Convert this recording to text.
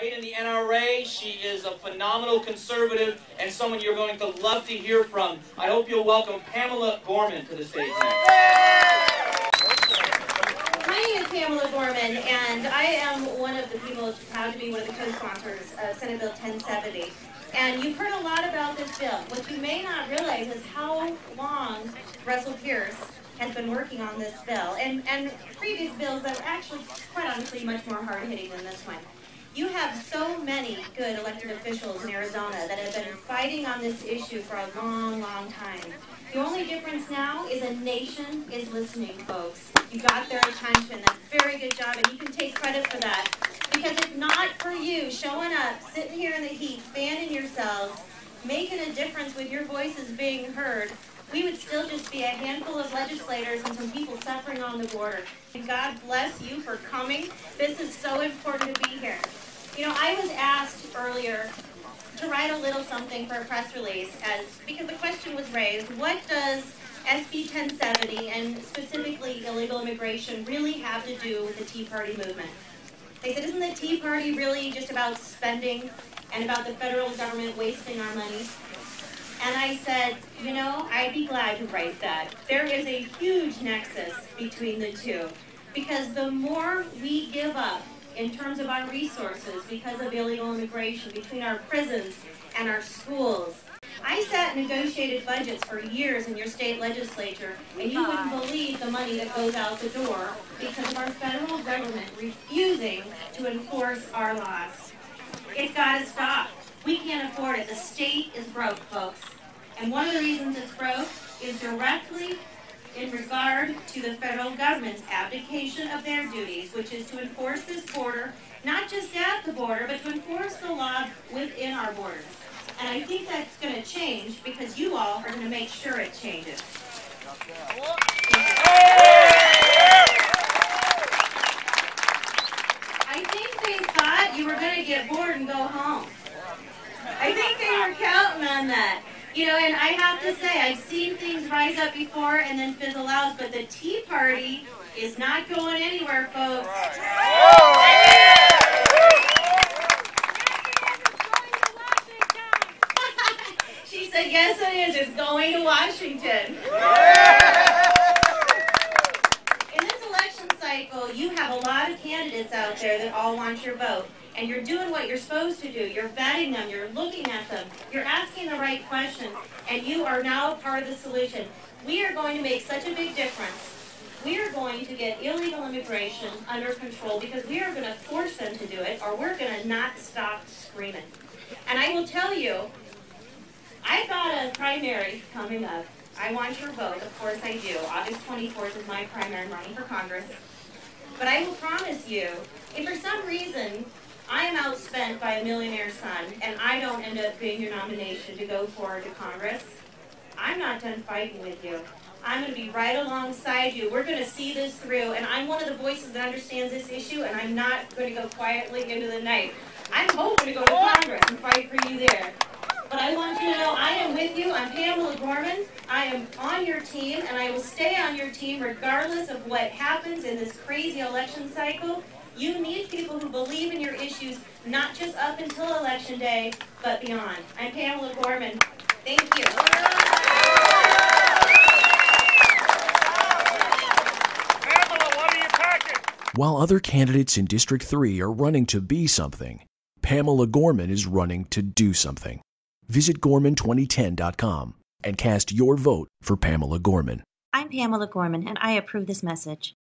Great in the NRA. She is a phenomenal conservative and someone you're going to love to hear from. I hope you'll welcome Pamela Gorman to the stage next. My name is Pamela Gorman, and I am one of the people proud to be one of the co-sponsors of Senate Bill 1070. And you've heard a lot about this bill. What you may not realize is how long Russell Pierce has been working on this bill, and previous bills that were actually, quite honestly, much more hard-hitting than this one. You have so many good elected officials in Arizona that have been fighting on this issue for a long, long time. The only difference now is a nation is listening, folks. You got their attention. That's a very good job, and you can take credit for that. Because if not for you showing up, sitting here in the heat, fanning yourselves, making a difference with your voices being heard, we would still just be a handful of legislators and some people suffering on the border. And God bless you for coming. This is so important to be here. You know, I was asked earlier to write a little something for a press release because the question was raised, what does SB 1070 and specifically illegal immigration really have to do with the Tea Party movement? They said, isn't the Tea Party really just about spending and about the federal government wasting our money? And I said, you know, I'd be glad to write that. There is a huge nexus between the two, because the more we give up in terms of our resources because of illegal immigration, between our prisons and our schools. I sat and negotiated budgets for years in your state legislature, and you wouldn't believe the money that goes out the door because of our federal government refusing to enforce our laws. It's got to stop. We can't afford it. The state is broke, folks. And one of the reasons it's broke is directly in regard to the federal government's abdication of their duties, which is to enforce this border, not just at the border, but to enforce the law within our borders. And I think that's going to change because you all are going to make sure it changes. I think they thought you were going to get bored and go home. I think they were counting on that. You know, and I have to say, I've seen things rise up before and then fizzle out, but the Tea Party is not going anywhere, folks. She said, yes it is, it's going to Washington. In this election cycle, you have a lot of candidates out there that all want your vote. And you're doing what you're supposed to do. You're vetting them. You're looking at them. You're asking the right question. And you are now part of the solution. We are going to make such a big difference. We are going to get illegal immigration under control because we are going to force them to do it, or we're going to not stop screaming. And I will tell you, I've got a primary coming up. I want your vote. Of course I do. August 24th is my primary. I'm running for Congress. But I will promise you, if for some reason I am outspent by a millionaire son, and I don't end up being your nomination to go forward to Congress, I'm not done fighting with you. I'm going to be right alongside you. We're going to see this through, and I'm one of the voices that understands this issue, and I'm not going to go quietly into the night. I'm hoping to go to Congress and fight for you there. But I want you to know I am with you. I'm Pamela Gorman. I am on your team, and I will stay on your team regardless of what happens in this crazy election cycle. You need people who believe in your issues, not just up until Election Day, but beyond. I'm Pamela Gorman. Thank you. Pamela, what are you packing? While other candidates in District 3 are running to be something, Pamela Gorman is running to do something. Visit Gorman2010.com and cast your vote for Pamela Gorman. I'm Pamela Gorman, and I approve this message.